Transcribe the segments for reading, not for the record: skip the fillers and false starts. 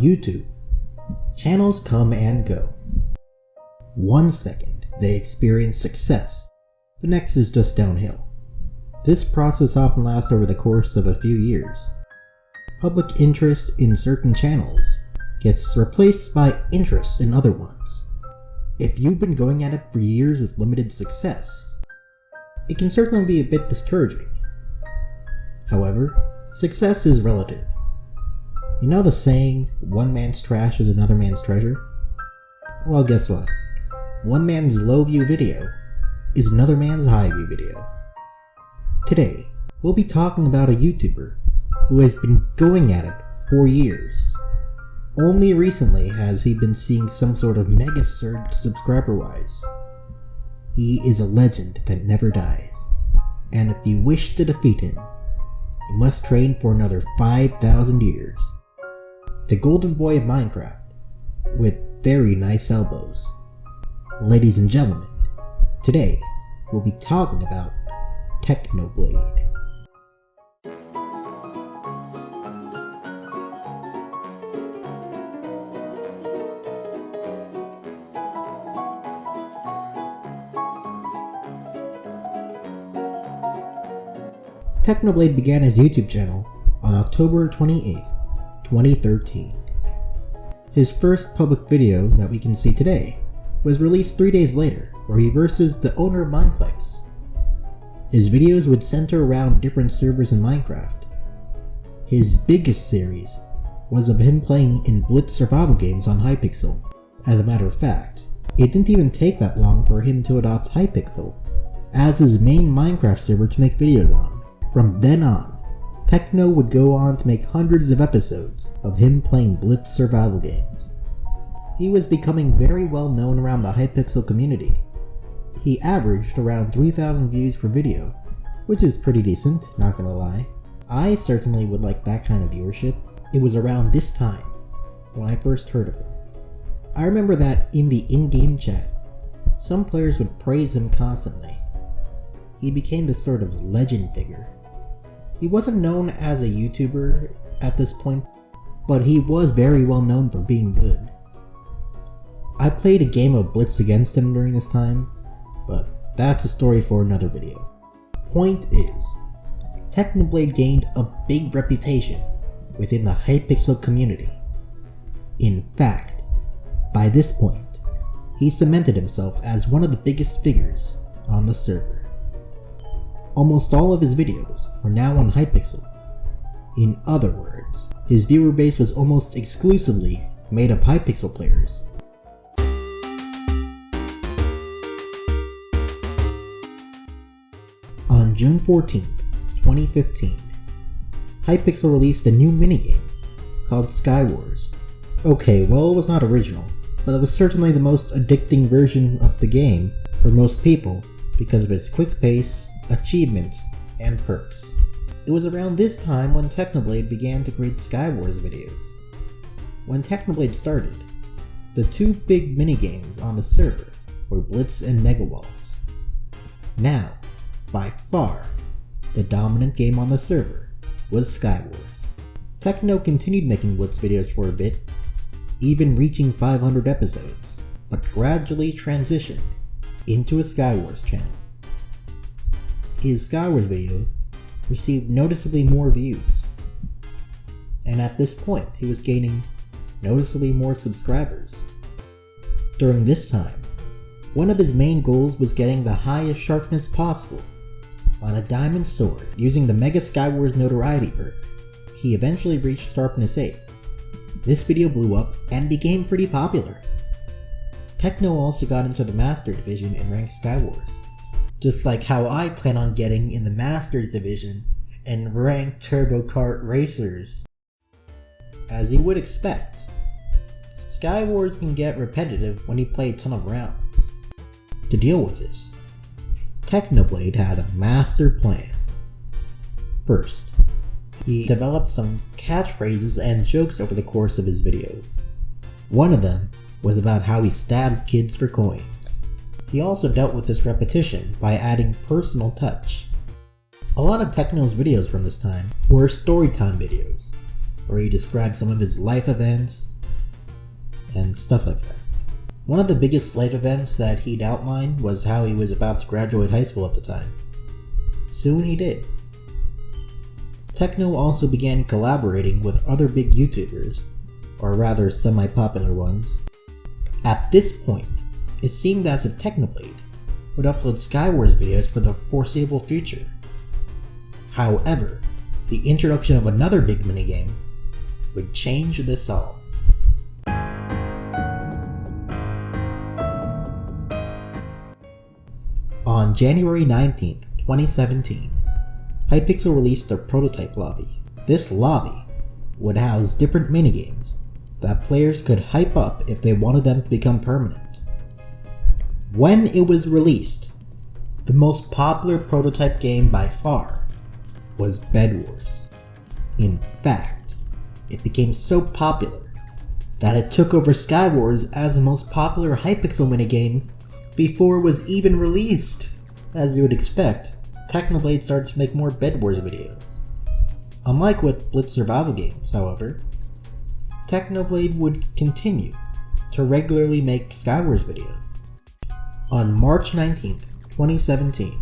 YouTube, channels come and go. 1 second they experience success, the next is just downhill. This process often lasts over the course of a few years. Public interest in certain channels gets replaced by interest in other ones. If you've been going at it for years with limited success, it can certainly be a bit discouraging. However, success is relative. You know the saying, one man's trash is another man's treasure? Well, guess what? One man's low view video is another man's high view video. Today, we'll be talking about a YouTuber who has been going at it for years. Only recently has he been seeing some sort of mega surge subscriber-wise. He is a legend that never dies, and if you wish to defeat him, you must train for another 5,000 years. The golden boy of Minecraft, with very nice elbows. Ladies and gentlemen, today we'll be talking about Technoblade. Technoblade began his YouTube channel on October 28, 2013. His first public video that we can see today was released 3 days later, where he versus the owner of Mineplex. His videos would center around different servers in Minecraft. His biggest series was of him playing in Blitz survival games on Hypixel. As a matter of fact, it didn't even take that long for him to adopt Hypixel as his main Minecraft server to make videos on. From then on, Techno would go on to make hundreds of episodes of him playing Blitz survival games. He was becoming very well known around the Hypixel community. He averaged around 3,000 views per video, which is pretty decent, not gonna lie. I certainly would like that kind of viewership. It was around this time when I first heard of him. I remember that in the in-game chat, some players would praise him constantly. He became this sort of legend figure. He wasn't known as a YouTuber at this point, but he was very well known for being good. I played a game of Blitz against him during this time, but that's a story for another video. Point is, Technoblade gained a big reputation within the Hypixel community. In fact, by this point, he cemented himself as one of the biggest figures on the server. Almost all of his videos were now on Hypixel. In other words, his viewer base was almost exclusively made of Hypixel players. On June 14th, 2015, Hypixel released a new minigame called Skywars. Okay, well, it was not original, but it was certainly the most addicting version of the game for most people because of its quick pace, achievements, and perks. It was around this time when Technoblade began to create Skywars videos. When Technoblade started, the two big minigames on the server were Blitz and Mega Walls. Now, by far, the dominant game on the server was Skywars. Techno continued making Blitz videos for a bit, even reaching 500 episodes, but gradually transitioned into a Skywars channel. His Skywars videos received noticeably more views, and at this point he was gaining noticeably more subscribers. During this time, one of his main goals was getting the highest sharpness possible on a diamond sword using the Mega Skywars notoriety perk. He eventually reached sharpness 8. This video blew up and became pretty popular. Techno also got into the Master Division in ranked Skywars, just like how I plan on getting in the Masters Division and ranked Turbo Kart Racers. As you would expect, Skywars can get repetitive when you play a ton of rounds. To deal with this, Technoblade had a master plan. First, he developed some catchphrases and jokes over the course of his videos. One of them was about how he stabs kids for coins. He also dealt with this repetition by adding personal touch. A lot of Techno's videos from this time were storytime videos, where he described some of his life events, and stuff like that. One of the biggest life events that he'd outlined was how he was about to graduate high school at the time. Soon he did. Techno also began collaborating with other big YouTubers, or rather semi-popular ones. At this point, it seemed as if Technoblade would upload Skywars videos for the foreseeable future. However, the introduction of another big minigame would change this all. On January 19th, 2017, Hypixel released their prototype lobby. This lobby would house different minigames that players could hype up if they wanted them to become permanent. When it was released, the most popular prototype game by far was Bed Wars. In fact, it became so popular that it took over Skywars as the most popular Hypixel minigame before it was even released. As you would expect, Technoblade started to make more Bed Wars videos. Unlike with Blitz survival games, however, Technoblade would continue to regularly make Skywars videos. On March 19th, 2017,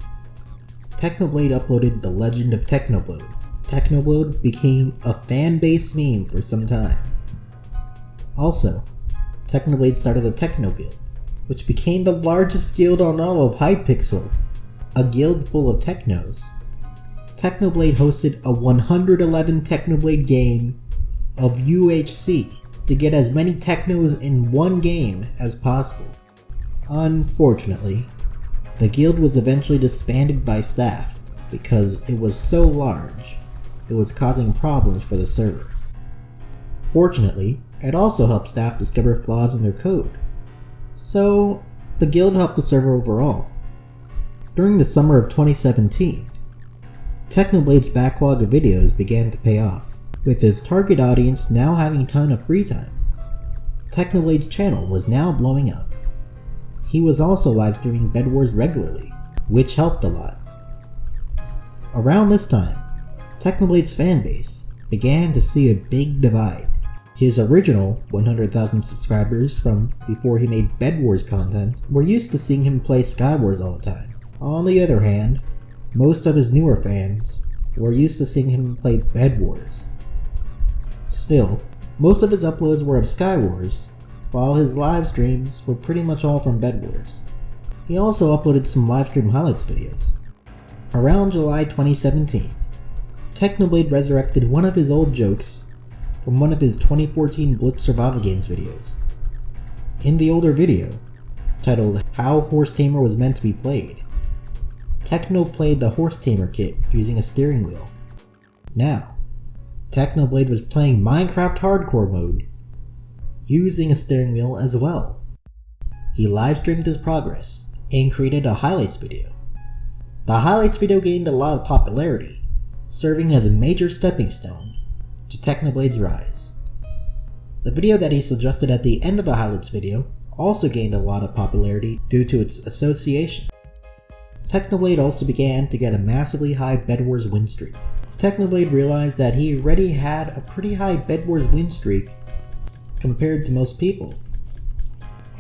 Technoblade uploaded The Legend of Technoblade. Technoblade became a fan-based meme for some time. Also, Technoblade started the Techno Guild, which became the largest guild on all of Hypixel, a guild full of technos. Technoblade hosted a 111 Technoblade game of UHC to get as many technos in one game as possible. Unfortunately, the guild was eventually disbanded by staff because it was so large it was causing problems for the server. Fortunately, it also helped staff discover flaws in their code, so the guild helped the server overall. During the summer of 2017, Technoblade's backlog of videos began to pay off, with his target audience now having a ton of free time. Technoblade's channel was now blowing up. He was also live streaming Bed Wars regularly, which helped a lot. Around this time, Technoblade's fanbase began to see a big divide. His original 100,000 subscribers from before he made Bed Wars content were used to seeing him play Skywars all the time. On the other hand, most of his newer fans were used to seeing him play Bed Wars. Still, most of his uploads were of Skywars, while his live streams were pretty much all from Bed Wars. He also uploaded some live stream highlights videos. Around July 2017, Technoblade resurrected one of his old jokes from one of his 2014 Blitz survival games videos. In the older video, titled How Horse Tamer Was Meant to Be Played, Techno played the Horse Tamer kit using a steering wheel. Now, Technoblade was playing Minecraft Hardcore mode using a steering wheel as well. He live streamed his progress and created a highlights video. The highlights video gained a lot of popularity, serving as a major stepping stone to Technoblade's rise. The video that he suggested at the end of the highlights video also gained a lot of popularity due to its association. Technoblade also began to get a massively high Bed Wars win streak. Technoblade realized that he already had a pretty high Bed Wars win streak compared to most people,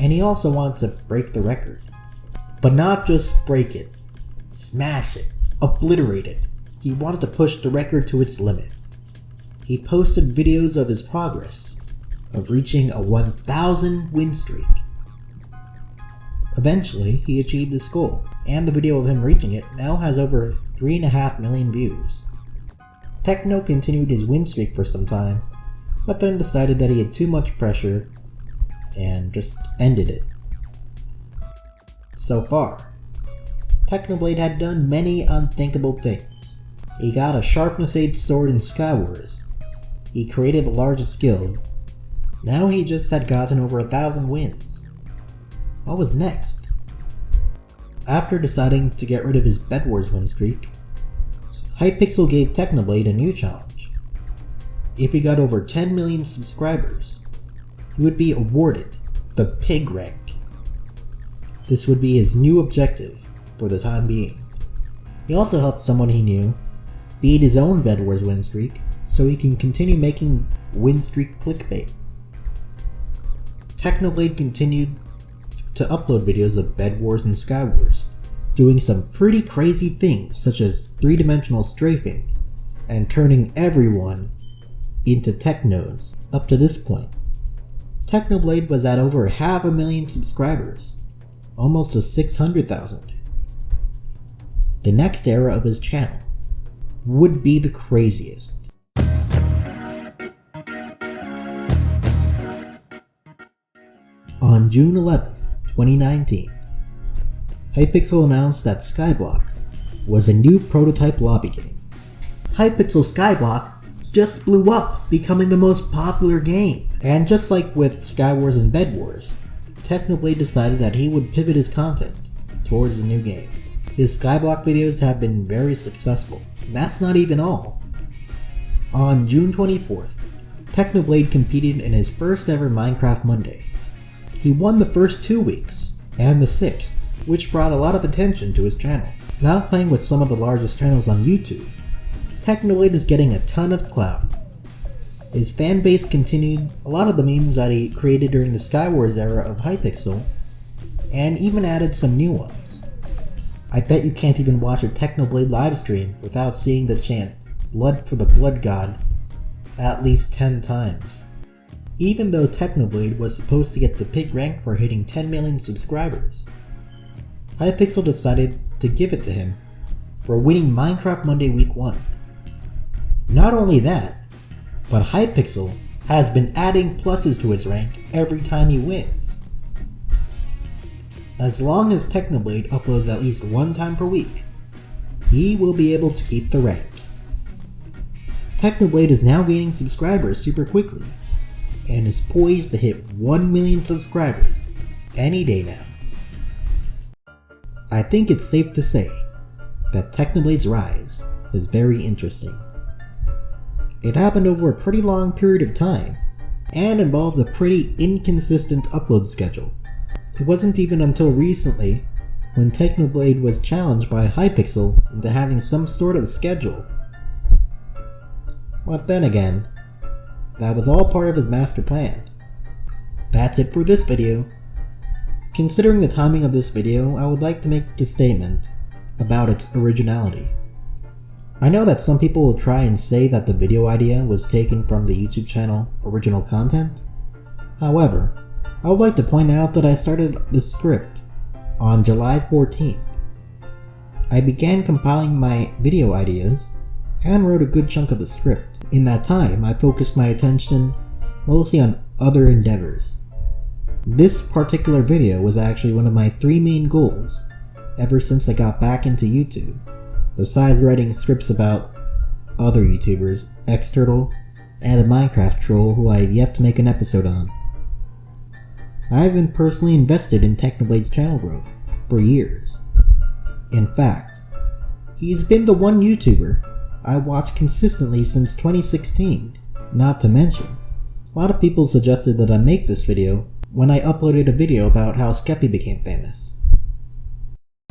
and he also wanted to break the record. But not just break it, smash it, obliterate it. He wanted to push the record to its limit. He posted videos of his progress of reaching a 1,000 win streak. Eventually, he achieved this goal, and the video of him reaching it now has over 3.5 million views. Techno continued his win streak for some time, but then decided that he had too much pressure and just ended it. So far, Technoblade had done many unthinkable things. He got a Sharpness 8 sword in Skywars. He created the largest guild. Now he just had gotten over 1,000 wins. What was next? After deciding to get rid of his Bed Wars win streak, Hypixel gave Technoblade a new challenge. If he got over 10 million subscribers, he would be awarded the Pig rank. This would be his new objective for the time being. He also helped someone he knew beat his own Bed Wars win streak so he can continue making win streak clickbait. Technoblade continued to upload videos of Bed Wars and Sky Wars, doing some pretty crazy things such as 3-dimensional strafing and turning everyone into technos. Up to this point, Technoblade was at over 500,000 subscribers, almost to 600,000. The next era of his channel would be the craziest. On June 11th, 2019, Hypixel announced that Skyblock was a new prototype lobby game. Hypixel Skyblock just blew up, becoming the most popular game. And just like with Sky Wars and Bed Wars, Technoblade decided that he would pivot his content towards a new game. His Skyblock videos have been very successful. And that's not even all. On June 24th, Technoblade competed in his first ever Minecraft Monday. He won the first 2 weeks, and the 6th, which brought a lot of attention to his channel. Now playing with some of the largest channels on YouTube, Technoblade is getting a ton of clout. His fan base continued a lot of the memes that he created during the Sky Wars era of Hypixel, and even added some new ones. I bet you can't even watch a Technoblade livestream without seeing the chant, "Blood for the Blood God," at least 10 times. Even though Technoblade was supposed to get the pig rank for hitting 10 million subscribers, Hypixel decided to give it to him for winning Minecraft Monday Week 1. Not only that, but Hypixel has been adding pluses to his rank every time he wins. As long as Technoblade uploads at least 1 time per week, he will be able to keep the rank. Technoblade is now gaining subscribers super quickly, and is poised to hit 1 million subscribers any day now. I think it's safe to say that Technoblade's rise is very interesting. It happened over a pretty long period of time, and involves a pretty inconsistent upload schedule. It wasn't even until recently when Technoblade was challenged by Hypixel into having some sort of schedule. But then again, that was all part of his master plan. That's it for this video. Considering the timing of this video, I would like to make a statement about its originality. I know that some people will try and say that the video idea was taken from the YouTube channel original content. However, I would like to point out that I started the script on July 14th. I began compiling my video ideas and wrote a good chunk of the script. In that time, I focused my attention mostly on other endeavors. This particular video was actually one of my 3 main goals ever since I got back into YouTube, besides writing scripts about other YouTubers, Xturtle, and a Minecraft troll who I have yet to make an episode on. I have been personally invested in Technoblade's channel growth for years. In fact, he's been the one YouTuber I watched consistently since 2016. Not to mention, a lot of people suggested that I make this video when I uploaded a video about how Skeppy became famous.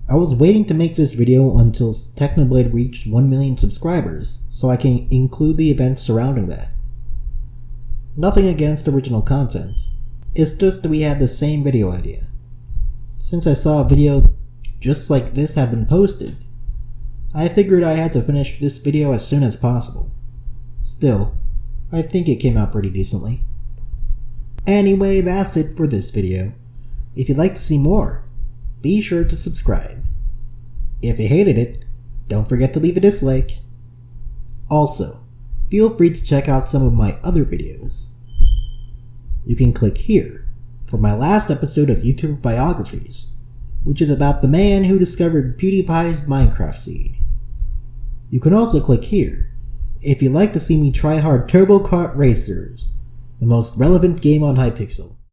I was waiting to make this video until Technoblade reached 1 million subscribers so I can include the events surrounding that. Nothing against original content, it's just that we had the same video idea. Since I saw a video just like this had been posted, I figured I had to finish this video as soon as possible. Still, I think it came out pretty decently. Anyway, that's it for this video. If you'd like to see more, be sure to subscribe. If you hated it, don't forget to leave a dislike. Also, feel free to check out some of my other videos. You can click here for my last episode of YouTuber Biographies, which is about the man who discovered PewDiePie's Minecraft seed. You can also click here if you'd like to see me try hard Turbo Kart Racers, the most relevant game on Hypixel.